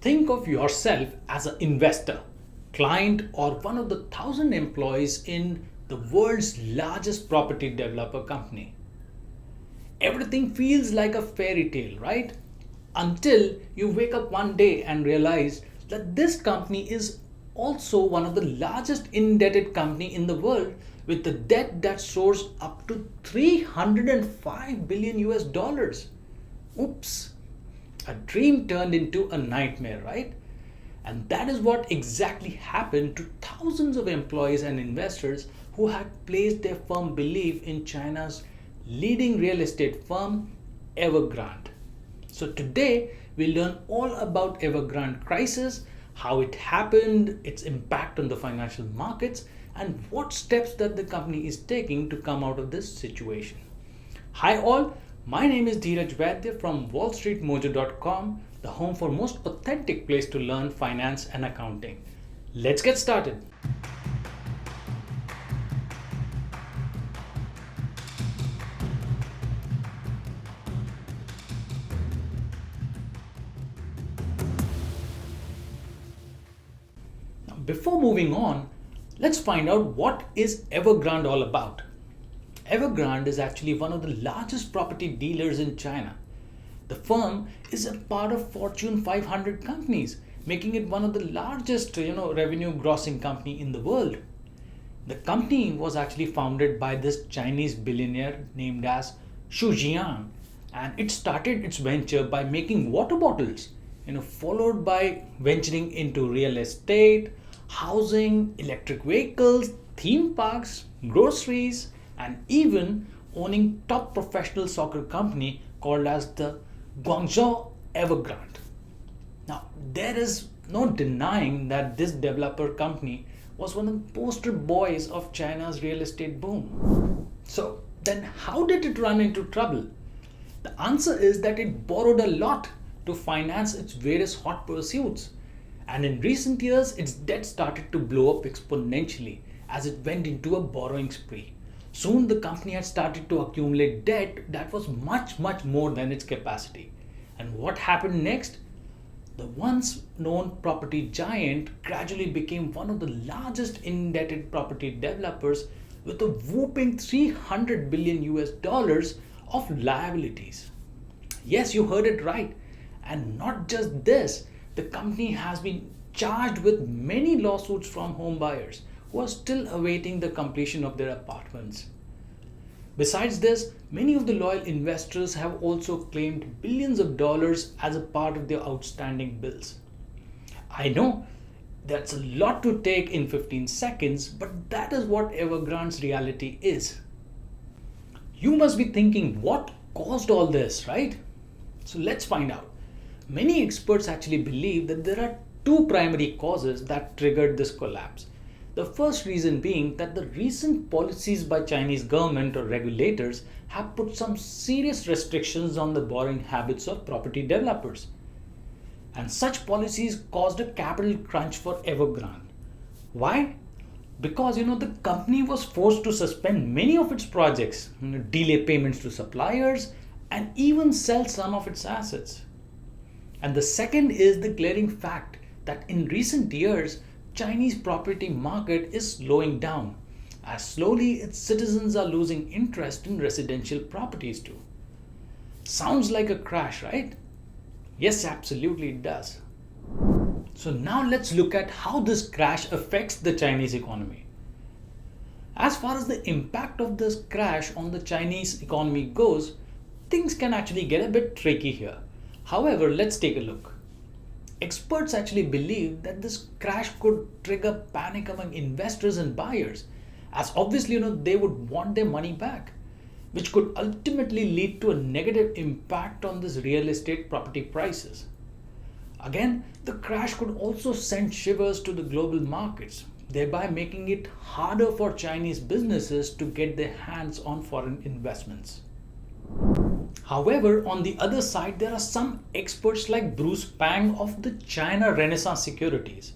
Think of yourself as an investor, client, or one of the thousand employees in the world's largest property developer company. Everything feels like a fairy tale, right? Until you wake up one day and realize that this company is also one of the largest indebted company in the world with a debt that soars up to 305 billion US dollars. Oops. A dream turned into a nightmare, right? And that is what exactly happened to thousands of employees and investors who had placed their firm belief in China's leading real estate firm, Evergrande. So today we learn all about Evergrande Crisis, how it happened, its impact on the financial markets, and what steps that the company is taking to come out of this situation. Hi all, my name is Dheeraj Vaidya from wallstreetmojo.com, the home for most authentic place to learn finance and accounting. Let's get started. Now, before moving on, let's find out what is Evergrande all about. Evergrande is actually one of the largest property dealers in China. The firm is a part of Fortune 500 companies, making it one of the largest, revenue grossing company in the world. The company was actually founded by this Chinese billionaire named as Xu Jian, and it started its venture by making water bottles, followed by venturing into real estate, housing, electric vehicles, theme parks, groceries, and even owning top professional soccer company called as the Guangzhou Evergrande. Now, there is no denying that this developer company was one of the poster boys of China's real estate boom. So, then how did it run into trouble? The answer is that it borrowed a lot to finance its various hot pursuits. And in recent years, its debt started to blow up exponentially as it went into a borrowing spree. Soon the company had started to accumulate debt that was much more than its capacity. And what happened next? The once known property giant gradually became one of the largest indebted property developers with a whooping 300 billion US dollars of liabilities. Yes, you heard it right. And not just this, the company has been charged with many lawsuits from home buyers who are still awaiting the completion of their apartments. Besides this, many of the loyal investors have also claimed billions of dollars as a part of their outstanding bills. I know that's a lot to take in 15 seconds, but that is what Evergrande's reality is. You must be thinking, what caused all this, right? So let's find out. Many experts actually believe that there are two primary causes that triggered this collapse. The first reason being that the recent policies by Chinese government or regulators have put some serious restrictions on the borrowing habits of property developers. And such policies caused a capital crunch for Evergrande. Why? Because the company was forced to suspend many of its projects, delay payments to suppliers, and even sell some of its assets. And the second is the glaring fact that in recent years, Chinese property market is slowing down as slowly its citizens are losing interest in residential properties too. Sounds like a crash, right? Yes, absolutely it does. So now let's look at how this crash affects the Chinese economy. As far as the impact of this crash on the Chinese economy goes, things can actually get a bit tricky here. However, let's take a look. Experts actually believe that this crash could trigger panic among investors and buyers, as obviously they would want their money back, which could ultimately lead to a negative impact on this real estate property prices. Again, the crash could also send shivers to the global markets, thereby making it harder for Chinese businesses to get their hands on foreign investments. However, on the other side, there are some experts like Bruce Pang of the China Renaissance Securities.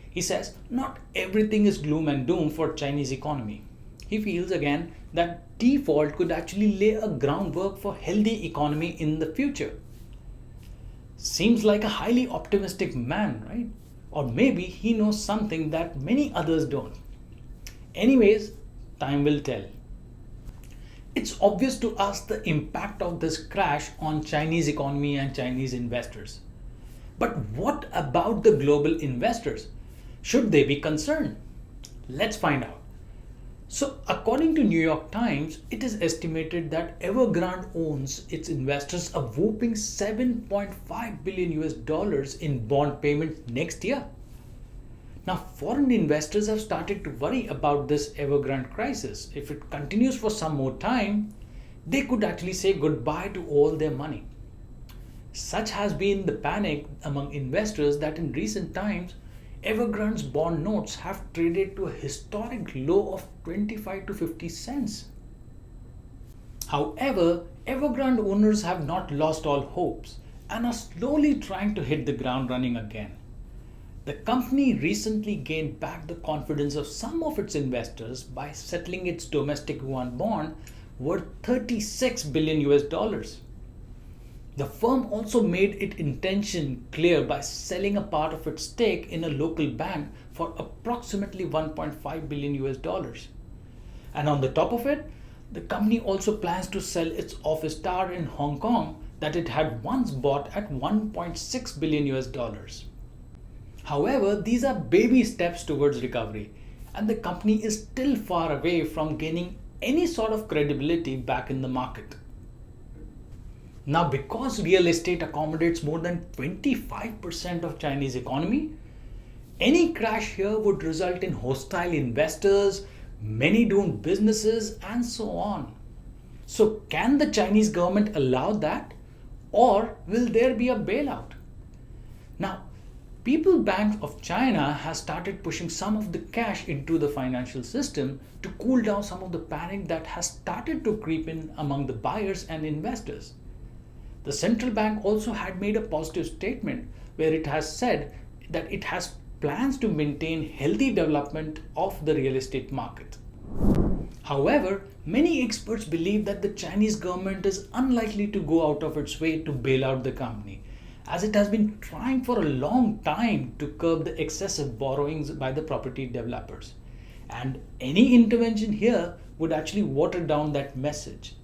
He says not everything is gloom and doom for Chinese economy. He feels again that default could actually lay a groundwork for healthy economy in the future. Seems like a highly optimistic man, right? Or maybe he knows something that many others don't. Anyways, time will tell. It's obvious to us the impact of this crash on Chinese economy and Chinese investors. But what about the global investors? Should they be concerned? Let's find out. So, according to New York Times, it is estimated that Evergrande owns its investors a whopping 7.5 billion US dollars in bond payments next year. Now, foreign investors have started to worry about this Evergrande crisis. If it continues for some more time, they could actually say goodbye to all their money. Such has been the panic among investors that in recent times, Evergrande's bond notes have traded to a historic low of 25 to 50 cents. However, Evergrande owners have not lost all hopes and are slowly trying to hit the ground running again. The company recently gained back the confidence of some of its investors by settling its domestic yuan bond worth 36 billion US dollars. The firm also made its intention clear by selling a part of its stake in a local bank for approximately 1.5 billion US dollars. And on the top of it, the company also plans to sell its office tower in Hong Kong that it had once bought at 1.6 billion US dollars. However, these are baby steps towards recovery, and the company is still far away from gaining any sort of credibility back in the market. Now, because real estate accommodates more than 25% of Chinese economy, any crash here would result in hostile investors, many doomed businesses, and so on. So, can the Chinese government allow that, or will there be a bailout? Now, People Bank of China has started pushing some of the cash into the financial system to cool down some of the panic that has started to creep in among the buyers and investors. The central bank also had made a positive statement where it has said that it has plans to maintain healthy development of the real estate market. However, many experts believe that the Chinese government is unlikely to go out of its way to bail out the company, as it has been trying for a long time to curb the excessive borrowings by the property developers. And any intervention here would actually water down that message.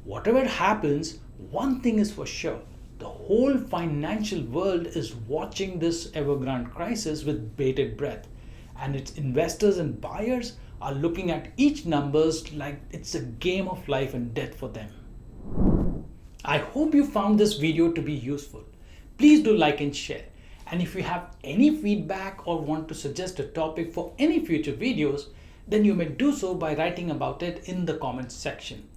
Whatever happens, one thing is for sure: the whole financial world is watching this Evergrande crisis with bated breath, and its investors and buyers are looking at each numbers like it's a game of life and death for them. I hope you found this video to be useful. Please do like and share. And if you have any feedback or want to suggest a topic for any future videos, then you may do so by writing about it in the comments section.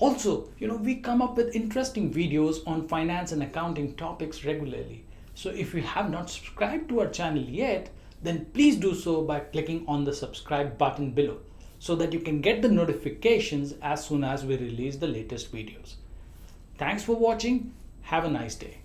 Also, we come up with interesting videos on finance and accounting topics regularly. So if you have not subscribed to our channel yet, then please do so by clicking on the subscribe button below so that you can get the notifications as soon as we release the latest videos. Thanks for watching. Have a nice day.